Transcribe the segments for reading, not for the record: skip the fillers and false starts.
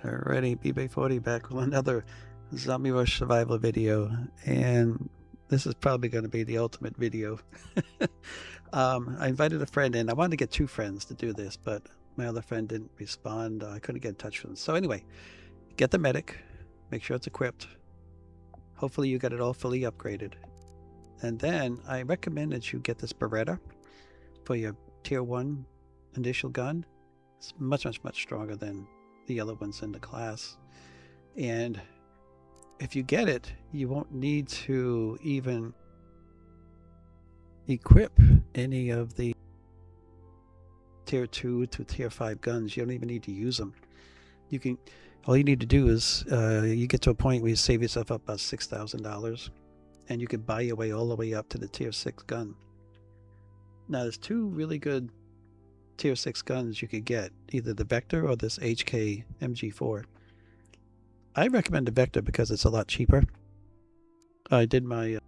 Alrighty, BB40 back with another Zombie Rush survival video, and this is probably going to be the ultimate video. I invited a friend in. I wanted to get two friends to do this, but my other friend didn't respond. I couldn't get in touch with them. So anyway, get the medic, make sure it's equipped. Hopefully you got it all fully upgraded. And then I recommend that you get this Beretta for your tier 1 initial gun. It's much stronger than the other ones in the class. And if you get it, you won't need to even equip any of the tier 2 to tier 5 guns. You don't even need to use them. You can, all you need to do is you get to a point where you save yourself up about $6,000 and you can buy your way all the way up to the tier 6 gun. Now there's two really good tier 6 guns you could get, either the Vector or this HK MG4. I recommend the Vector because it's a lot cheaper. I did my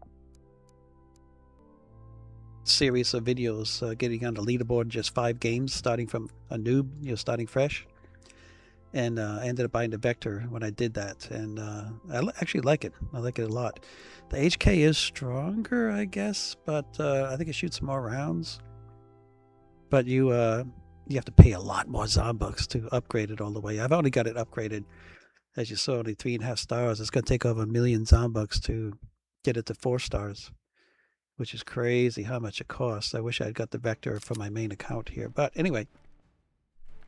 series of videos getting on the leaderboard, just 5 games, starting from a noob, starting fresh. And I ended up buying the Vector when I did that, and I actually like it. I like it a lot. The HK is stronger, I guess, but I think it shoots more rounds. But you have to pay a lot more Zombucks to upgrade it all the way. I've only got it upgraded, as you saw, only 3.5 stars. It's going to take over 1 million Zombucks to get it to 4 stars, which is crazy how much it costs. I wish I'd got the Vector for my main account here. But anyway,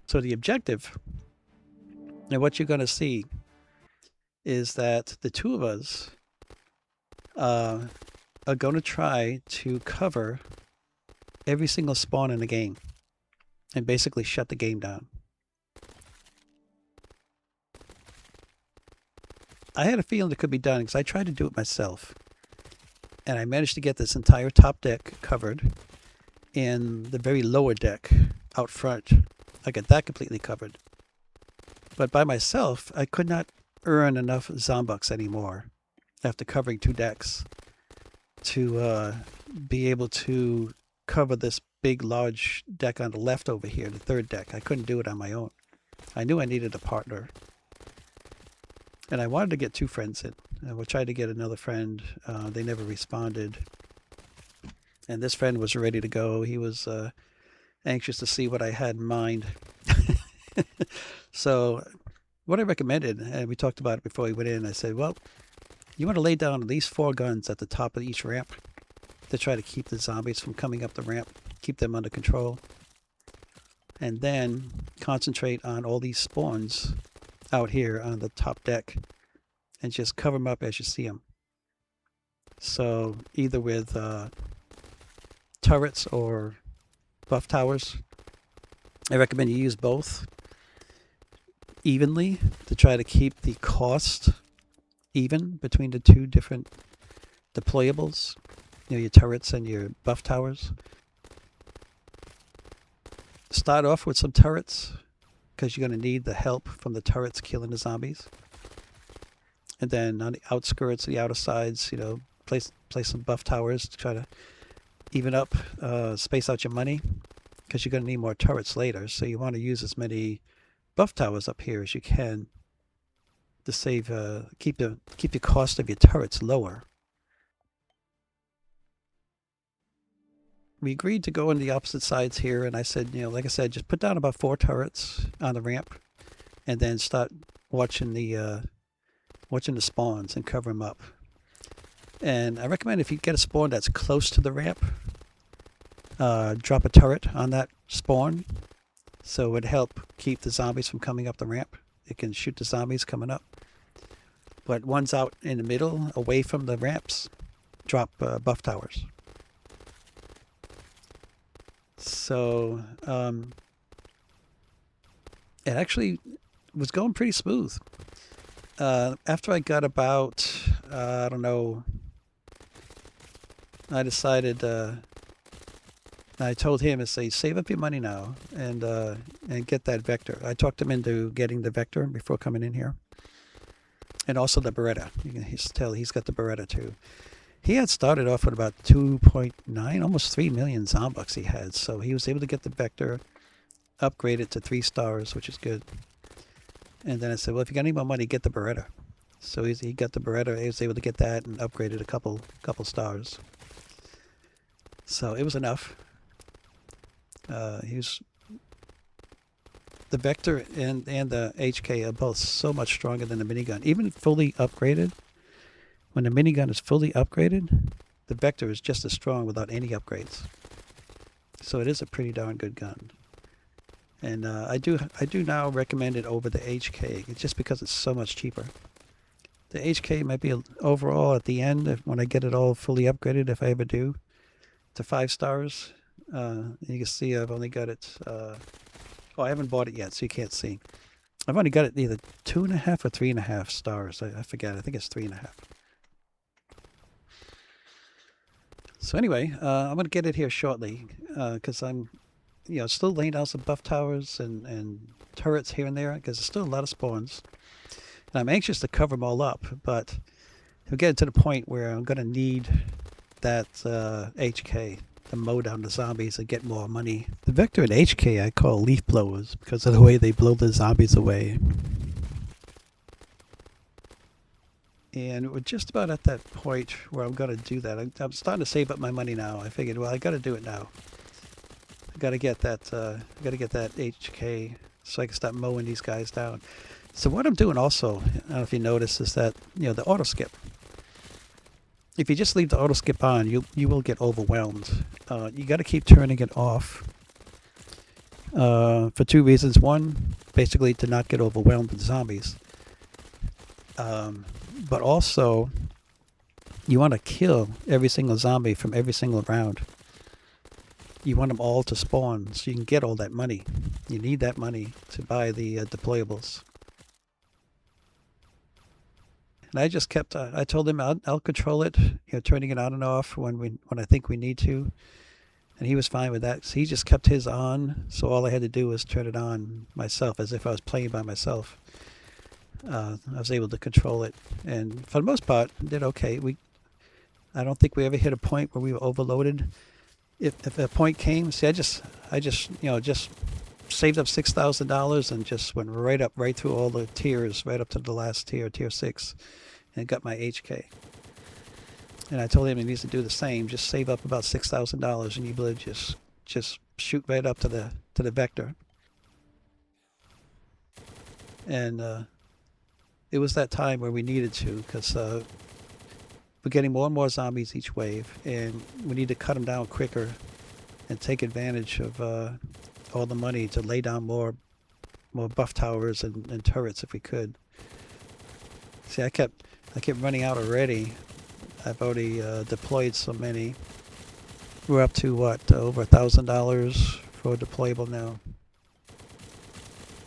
so the objective, and what you're going to see, is that the two of us are going to try to cover every single spawn in the game and basically shut the game down. I had a feeling it could be done because I tried to do it myself, and I managed to get this entire top deck covered and the very lower deck out front. I got that completely covered. But by myself, I could not earn enough Zombucks anymore after covering 2 decks to be able to cover this big, large deck on the left over here, the 3rd deck. I couldn't do it on my own. I knew I needed a partner. And I wanted to get 2 friends in. I tried to get another friend. They never responded. And this friend was ready to go. He was anxious to see what I had in mind. So what I recommended, and we talked about it before we went in, I said, well, you want to lay down at least 4 guns at the top of each ramp to try to keep the zombies from coming up the ramp, keep them under control, and then concentrate on all these spawns out here on the top deck and just cover them up as you see them. So either with turrets or buff towers. I recommend you use both evenly to try to keep the cost even between the 2 different deployables, your turrets and your buff towers. Start off with some turrets because you're going to need the help from the turrets killing the zombies. And then on the outskirts, the outer sides, place some buff towers to try to even up, space out your money, because you're going to need more turrets later. So you want to use as many buff towers up here as you can to save, keep the cost of your turrets lower. We agreed to go on the opposite sides here, and I said, like I said, just put down about 4 turrets on the ramp, and then start watching the spawns and cover them up. And I recommend if you get a spawn that's close to the ramp, drop a turret on that spawn, so it would help keep the zombies from coming up the ramp. It can shoot the zombies coming up. But ones out in the middle, away from the ramps, drop buff towers. So it actually was going pretty smooth. After I got about, I don't know, I decided, I told him to say, save up your money now and get that Vector. I talked him into getting the Vector before coming in here. And also the Beretta. You can tell he's got the Beretta too. He had started off with about 2.9, almost 3 million Zombucks he had. So he was able to get the Vector, upgrade it to 3 stars, which is good. And then I said, well, if you got any more money, get the Beretta. So he got the Beretta. He was able to get that and upgraded a couple stars. So it was enough. The Vector and the HK are both so much stronger than the minigun. Even fully upgraded, when the minigun is fully upgraded, the Vector is just as strong without any upgrades. So it is a pretty darn good gun. And I do now recommend it over the HK, just because it's so much cheaper. The HK might be overall at the end, when I get it all fully upgraded, if I ever do, to 5 stars. You can see I've only got it, I haven't bought it yet, so you can't see. I've only got it either 2.5 or 3.5 stars. I forget. I think it's 3.5. So anyway, I'm going to get it here shortly, because I'm still laying down some buff towers and turrets here and there, because there's still a lot of spawns. And I'm anxious to cover them all up, but we're getting to the point where I'm going to need that HK to mow down the zombies and get more money. The Vector and HK I call leaf blowers because of the way they blow the zombies away. And we're just about at that point where I'm going to do that. I'm starting to save up my money now. I figured, well, I got to do it now. I got to get that HK so I can start mowing these guys down. So what I'm doing also, I don't know if you notice, is that the auto skip. If you just leave the auto skip on, you will get overwhelmed. You got to keep turning it off for 2 reasons. One, basically to not get overwhelmed with zombies. But also, you want to kill every single zombie from every single round. You want them all to spawn so you can get all that money. You need that money to buy the deployables. And I just kept, I told him I'll control it, turning it on and off when I think we need to. And he was fine with that. So he just kept his on. So all I had to do was turn it on myself as if I was playing by myself. I was able to control it. And for the most part, did okay. I don't think we ever hit a point where we were overloaded. If a point came, see, I just saved up $6,000 and just went right through all the tiers, right up to the last tier 6, and got my HK. And I told him he needs to do the same. Just save up about $6,000, and you will just shoot right up to the Vector. And it was that time where we needed to, because we're getting more and more zombies each wave, and we need to cut them down quicker and take advantage of all the money to lay down more buff towers and turrets if we could. See, I kept running out already. I've already deployed so many. We're up to what, over $1,000 for a deployable now.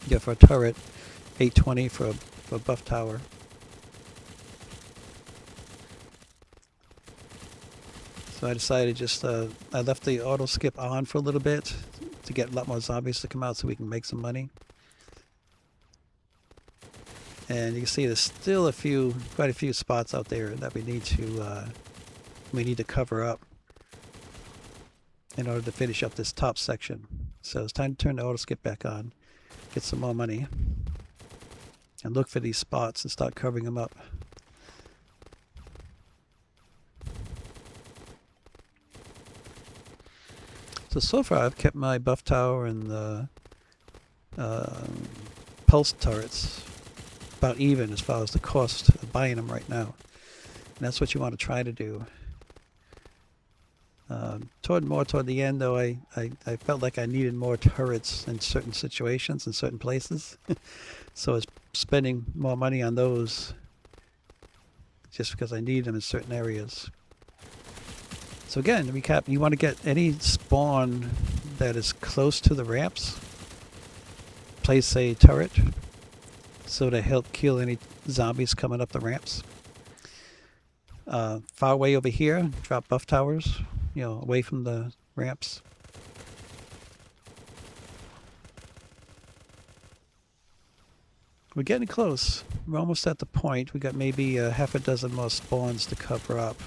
Yeah, for a turret, $820 for a buff tower. So I decided I left the auto skip on for a little bit to get a lot more zombies to come out so we can make some money. And you can see there's still quite a few spots out there that we need to cover up in order to finish up this top section. So it's time to turn the auto skip back on, get some more money, and look for these spots and start covering them up. So far I've kept my buff tower and the pulse turrets about even as far as the cost of buying them right now. And that's what you want to try to do. Toward the end, though, I felt like I needed more turrets in certain situations, in certain places. So I was spending more money on those just because I need them in certain areas. So again, to recap, you want to get any spawn that is close to the ramps. Place a turret so to help kill any zombies coming up the ramps. Far away over here, drop buff towers, away from the ramps. We're getting close. We're almost at the point. We got maybe half a dozen more spawns to cover up.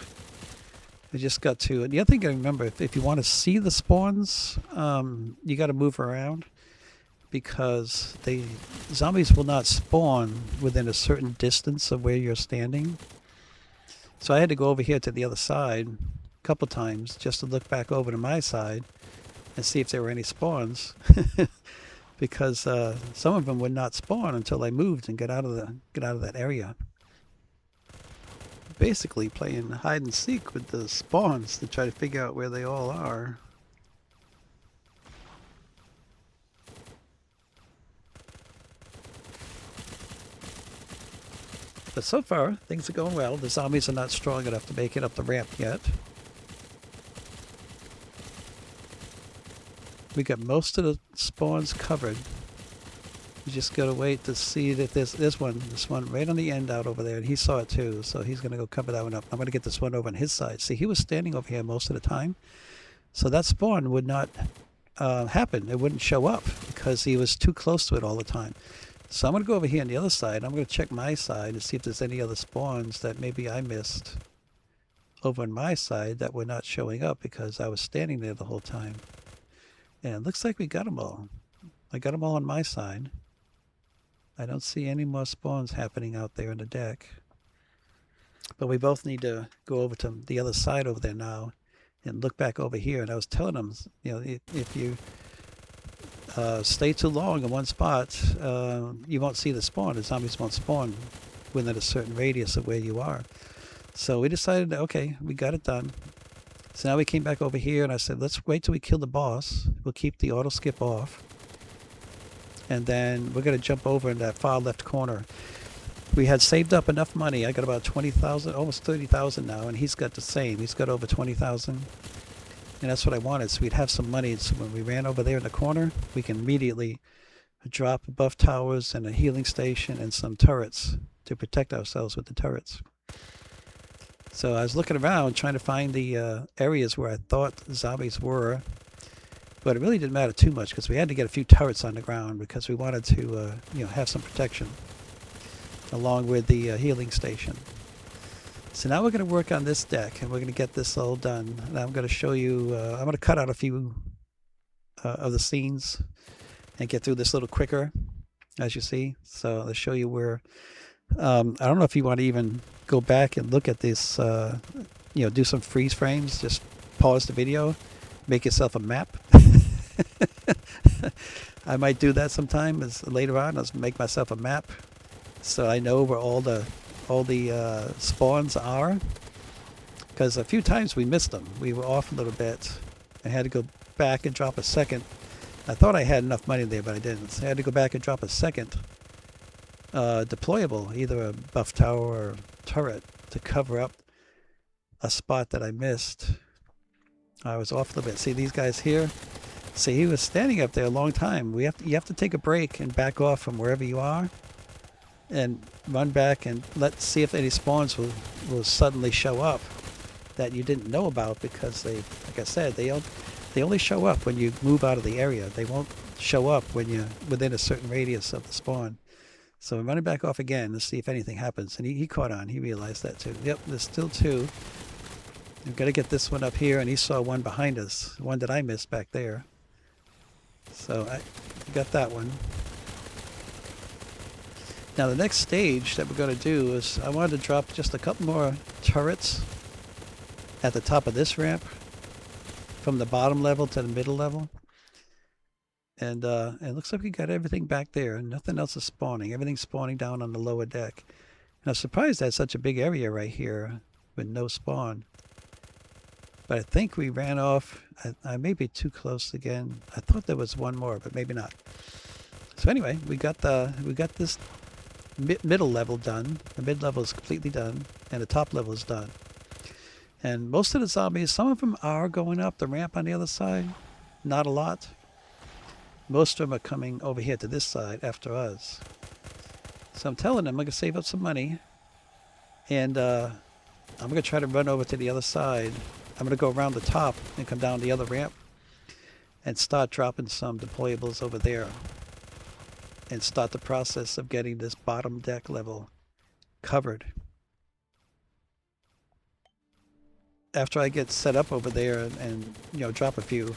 We just got to, and the other thing I remember, if you want to see the spawns, you got to move around, because zombies will not spawn within a certain distance of where you're standing. So I had to go over here to the other side a couple times just to look back over to my side and see if there were any spawns. Because some of them would not spawn until I moved and get out of that area. Basically playing hide and seek with the spawns to try to figure out where they all are. But so far, things are going well. The zombies are not strong enough to make it up the ramp yet. We got most of the spawns covered. We just gotta wait to see that this one right on the end out over there, and he saw it too, so he's gonna go cover that one up. I'm gonna get this one over on his side. See, he was standing over here most of the time, so that spawn would not happen. It wouldn't show up because he was too close to it all the time. So I'm gonna go over here on the other side. I'm gonna check my side and see if there's any other spawns that maybe I missed over on my side that were not showing up because I was standing there the whole time. And it looks like we got them all. I got them all on my side. I don't see any more spawns happening out there on the deck. But we both need to go over to the other side over there now and look back over here. And I was telling them, you know, if you stay too long in one spot, you won't see the spawn. The zombies won't spawn within a certain radius of where you are. So we decided, okay, we got it done. So now we came back over here and I said, let's wait till we kill the boss. We'll keep the auto skip off. And then we're going to jump over in that far left corner. We had saved up enough money. I got about 20,000, almost 30,000 now, and he's got the same. He's got over 20,000. And that's what I wanted. So we'd have some money. So when we ran over there in the corner, we can immediately drop buff towers and a healing station and some turrets to protect ourselves with the turrets. So I was looking around trying to find the areas where I thought zombies were. But it really didn't matter too much because we had to get a few turrets on the ground because we wanted to have some protection along with the healing station. So now we're going to work on this deck and we're going to get this all done. And I'm going to show you, I'm going to cut out a few of the scenes and get through this a little quicker, as you see. So I'll show you where, I don't know if you want to even go back and look at this, do some freeze frames, just pause the video, make yourself a map. I might do that sometime later on. I'll make myself a map so I know where all the spawns are, because a few times we missed them. We were off a little bit. I had to go back and drop a second. I thought I had enough money there, but I didn't. So I had to go back and drop a second deployable, either a buff tower or turret, to cover up a spot that I missed. I was off a little bit. See these guys here? See, he was standing up there a long time. You have to take a break and back off from wherever you are and run back and let's see if any spawns will suddenly show up that you didn't know about, because they, like I said, they only show up when you move out of the area. They won't show up when you're within a certain radius of the spawn. So I'm running back off again to see if anything happens. And he caught on. He realized that too. Yep, there's still two. We've got to get this one up here, and he saw one behind us, one that I missed back there. So I got that one. Now the next stage that we're going to do is I wanted to drop just a couple more turrets at the top of this ramp from the bottom level to the middle level. And it looks like we got everything back there. Nothing else is spawning. Everything's spawning down on the lower deck. And I'm surprised that's such a big area right here with no spawn. But I think we ran off. I may be too close again. I thought there was one more, but maybe not. So anyway, we got this middle level done. The mid level is completely done, and the top level is done. And most of the zombies, some of them are going up the ramp on the other side. Not a lot. Most of them are coming over here to this side after us. So I'm telling them I'm going to save up some money, and I'm going to try to run over to the other side. I'm going to go around the top and come down the other ramp and start dropping some deployables over there and start the process of getting this bottom deck level covered. After I get set up over there and drop a few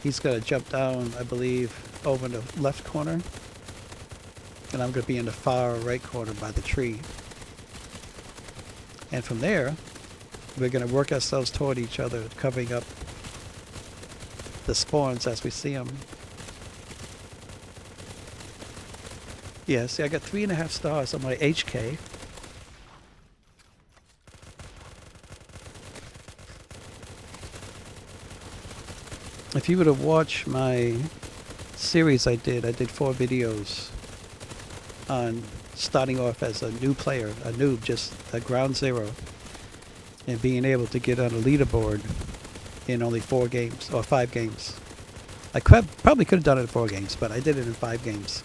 he's got to jump down, I believe, over in the left corner. And I'm going to be in the far right corner by the tree. And from there, we're going to work ourselves toward each other, covering up the spawns as we see them. Yeah, see, I got 3.5 stars on my HK. If you were to watch my series I did 4 videos on starting off as a new player, a noob, just a ground zero, and being able to get on a leaderboard in only 4 games or 5 games. I probably could have done it in 4 games, but I did it in 5 games.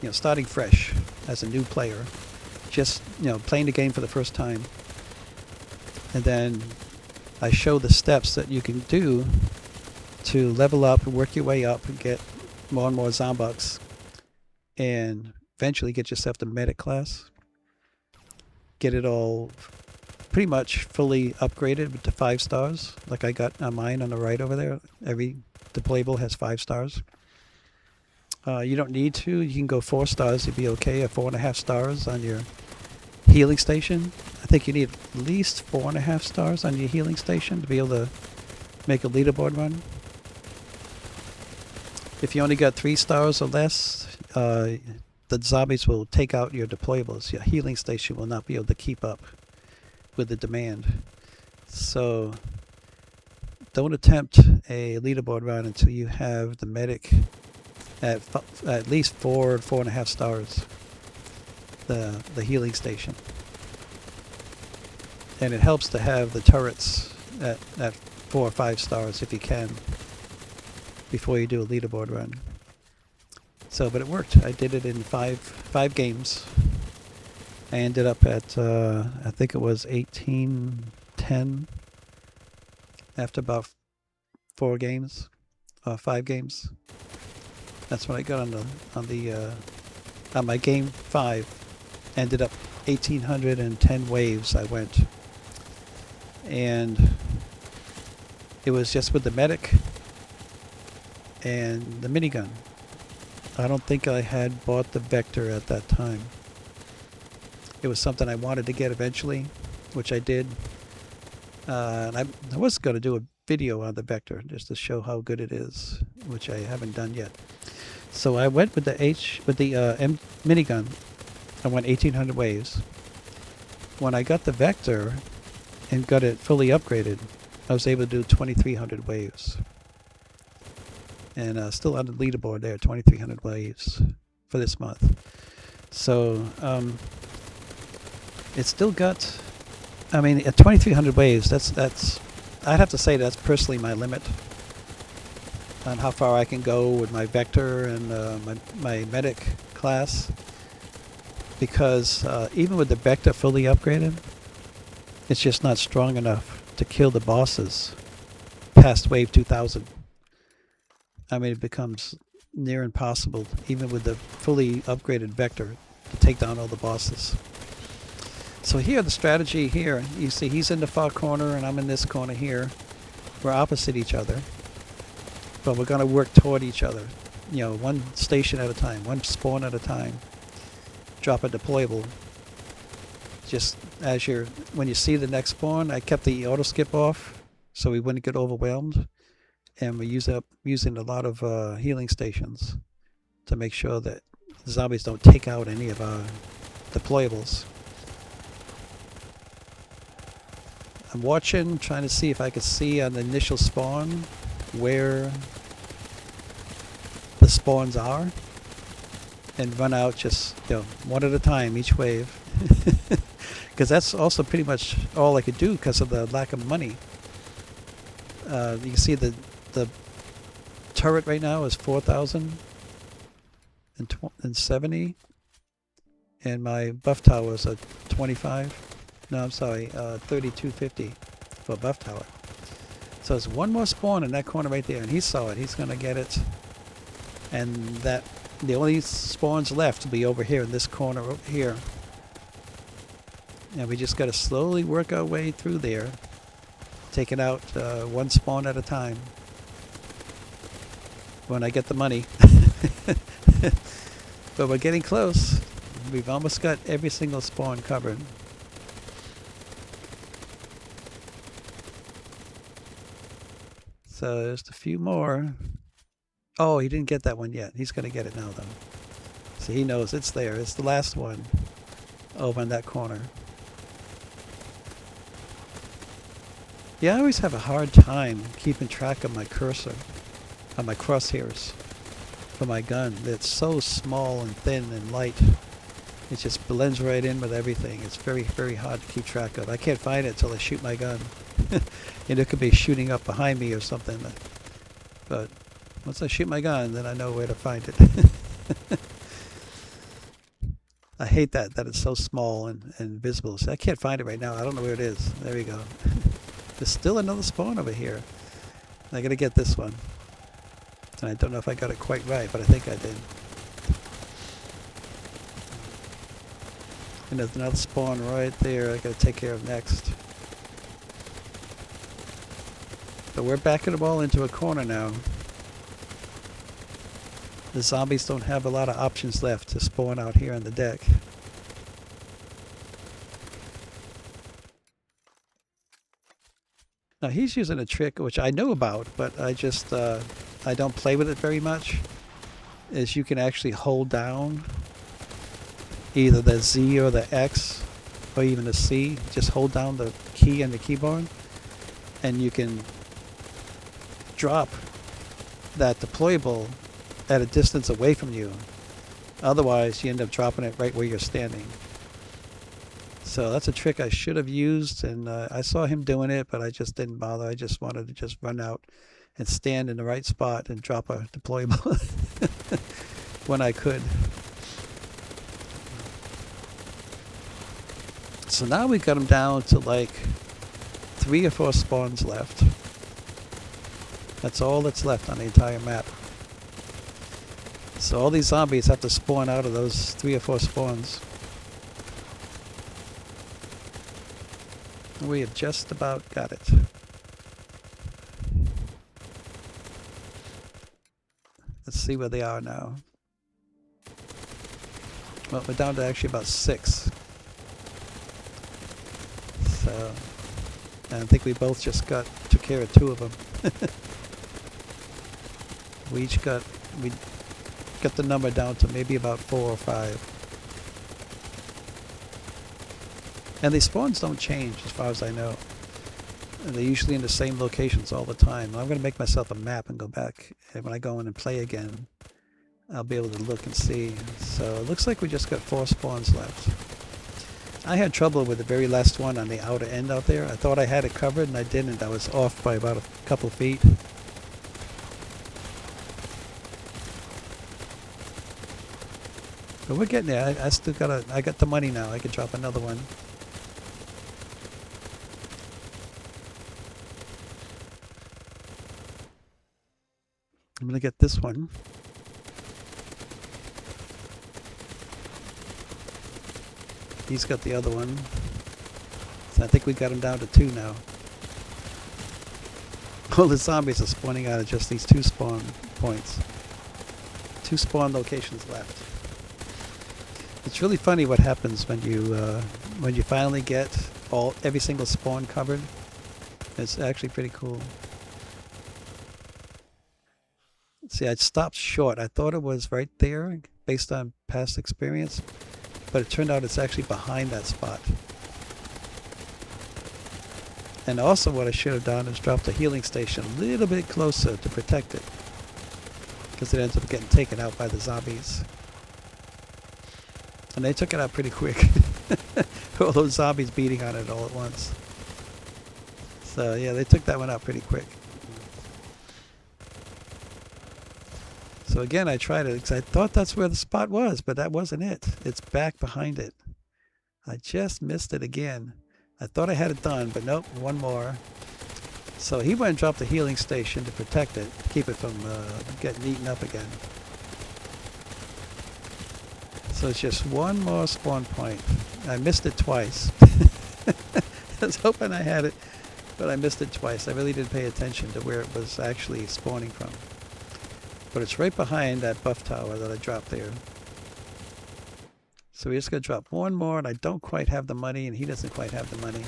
You know, starting fresh as a new player, just, you know, playing the game for the first time. And then I show the steps that you can do to level up and work your way up and get more and more Zombucks and eventually get yourself to medic class. Get it all pretty much fully upgraded to 5 stars, like I got on mine on the right over there. Every deployable has 5 stars. You don't need to. You can go 4 stars. You'd be okay. At 4.5 stars on your healing station. I think you need at least 4.5 stars on your healing station to be able to make a leaderboard run. If you only got 3 stars or less, the zombies will take out your deployables. Your healing station will not be able to keep up with the demand. So don't attempt a leaderboard run until you have the medic at least 4.5 stars, the healing station. And it helps to have the turrets at 4 or 5 stars if you can before you do a leaderboard run. So, but it worked. I did it in five games. I ended up at I think it was 1810 after about 4 games, 5 games. That's what I got on my game 5. Ended up 1810 waves I went, and it was just with the medic and the minigun. I don't think I had bought the Vector at that time. It was something I wanted to get eventually, which I did. And I was going to do a video on the Vector just to show how good it is, which I haven't done yet. So I went with the minigun. I went 1800 waves. When I got the Vector and got it fully upgraded, I was able to do 2300 waves. And still on the leaderboard there, 2300 waves for this month. So it's still got, I mean, at 2300 waves, that's I'd have to say that's personally my limit on how far I can go with my Vector and my medic class, because even with the Vector fully upgraded, it's just not strong enough to kill the bosses past wave 2000. I mean, it becomes near impossible, even with the fully upgraded Vector, to take down all the bosses. So here, the strategy here, you see he's in the far corner and I'm in this corner here. We're opposite each other, but we're going to work toward each other. You know, one station at a time, one spawn at a time. Drop a deployable. Just as when you see the next spawn, I kept the auto skip off so we wouldn't get overwhelmed. And we're using a lot of healing stations to make sure that the zombies don't take out any of our deployables. I'm watching, trying to see if I could see on the initial spawn where the spawns are, and run out just, you know, one at a time each wave. Because that's also pretty much all I could do because of the lack of money. You can see the turret right now is 4,070, and my buff tower is a 25. No, I'm sorry, 3250 for buff tower. So there's one more spawn in that corner right there, and he saw it. He's gonna get it, and the only spawns left will be over here in this corner over here. And we just gotta slowly work our way through there, taking out one spawn at a time. when I get the money. But we're getting close. We've almost got every single spawn covered. So there's a few more. Oh, he didn't get that one yet. He's going to get it now, though. So he knows it's there. It's the last one over in that corner. Yeah, I always have a hard time keeping track of my cursor, of my crosshairs for my gun. It's so small and thin and light. It just blends right in with everything. It's very, very hard to keep track of. I can't find it until I shoot my gun. And it could be shooting up behind me or something. But once I shoot my gun, then I know where to find it. I hate that it's so small and visible. So I can't find it right now. I don't know where it is. There we go. There's still another spawn over here. I gotta get this one. And I don't know if I got it quite right, but I think I did. And there's another spawn right there I gotta take care of next. But we're backing them all into a corner now. The zombies don't have a lot of options left to spawn out here on the deck. Now he's using a trick which I know about, but I just I don't play with it very much. Is you can actually hold down either the Z or the X or even the C. Just hold down the key on the keyboard and you can drop that deployable at a distance away from you. Otherwise you end up dropping it right where you're standing. So that's a trick I should have used, and I saw him doing it, but I just didn't bother. I just wanted to just run out and stand in the right spot and drop a deployable when I could. So now we've got them down to like 3 or 4 spawns left. That's all that's left on the entire map. So all these zombies have to spawn out of those 3 or 4 spawns. We have just about got it. Let's see where they are now. Well, we're down to actually about 6. So, and I think we both just took care of 2 of them. we got the number down to maybe about 4 or 5. And these spawns don't change as far as I know. And they're usually in the same locations all the time. I'm going to make myself a map and go back. And when I go in and play again, I'll be able to look and see. So it looks like we just got 4 spawns left. I had trouble with the very last one on the outer end out there. I thought I had it covered and I didn't. I was off by about a couple feet. But we're getting there. I still I got the money now. I could drop another one. I'm going to get this one. He's got the other one. So I think we got him down to 2 now. All the zombies are spawning out of just these 2 spawn points. 2 spawn locations left. It's really funny what happens when you finally get every single spawn covered. It's actually pretty cool. See, I stopped short. I thought it was right there based on past experience, but it turned out it's actually behind that spot. And also what I should have done is dropped a healing station a little bit closer to protect it, because it ends up getting taken out by the zombies. And they took it out pretty quick. All those zombies beating on it all at once. So yeah, they took that one out pretty quick. So again, I tried it because I thought that's where the spot was, but that wasn't it. It's back behind it. I just missed it again. I thought I had it done, but nope, one more. So he went and dropped the healing station to protect it, keep it from getting eaten up again. So it's just one more spawn point. I missed it twice. I was hoping I had it, but I missed it twice. I really didn't pay attention to where it was actually spawning from. But it's right behind that buff tower that I dropped there. So we're just going to drop one more, and I don't quite have the money, and he doesn't quite have the money.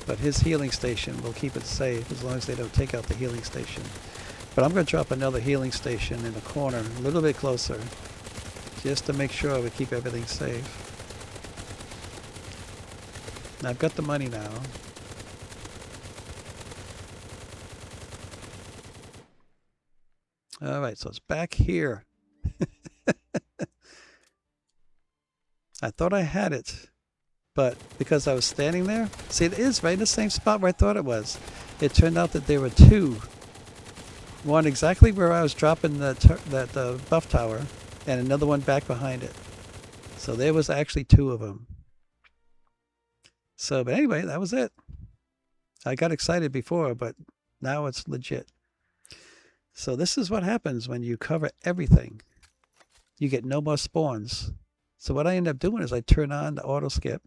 But his healing station will keep it safe as long as they don't take out the healing station. But I'm going to drop another healing station in the corner, a little bit closer, just to make sure we keep everything safe. Now I've got the money now. Alright, so it's back here. I thought I had it, but because I was standing there, see, it is right in the same spot where I thought it was. It turned out that there were two. One exactly where I was dropping that buff tower, and another one back behind it. So there was actually two of them. So, but anyway, that was it. I got excited before, but now it's legit. So this is what happens when you cover everything. You get no more spawns. So what I end up doing is I turn on the auto skip,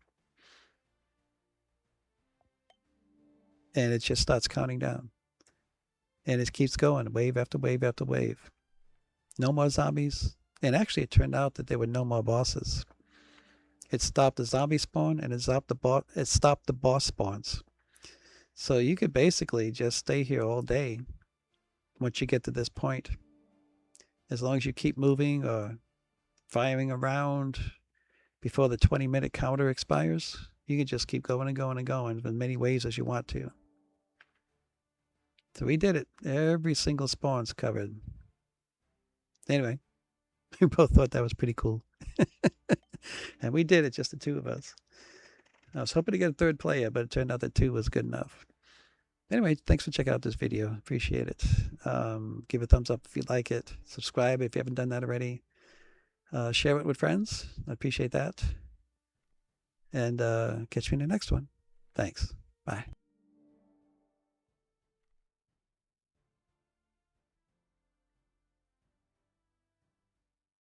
and it just starts counting down. And it keeps going, wave after wave after wave. No more zombies. And actually it turned out that there were no more bosses. It stopped the zombie spawn, and it stopped the boss spawns. So you could basically just stay here all day once you get to this point. As long as you keep moving or firing around before the 20-minute counter expires, you can just keep going and going and going in as many ways as you want to. So we did it. Every single spawn's covered. Anyway, we both thought that was pretty cool. And we did it, just the two of us. I was hoping to get a third player, but it turned out that two was good enough. Anyway, thanks for checking out this video. Appreciate it. Give a thumbs up if you like it. Subscribe if you haven't done that already. Share it with friends. I appreciate that. And catch me in the next one. Thanks. Bye.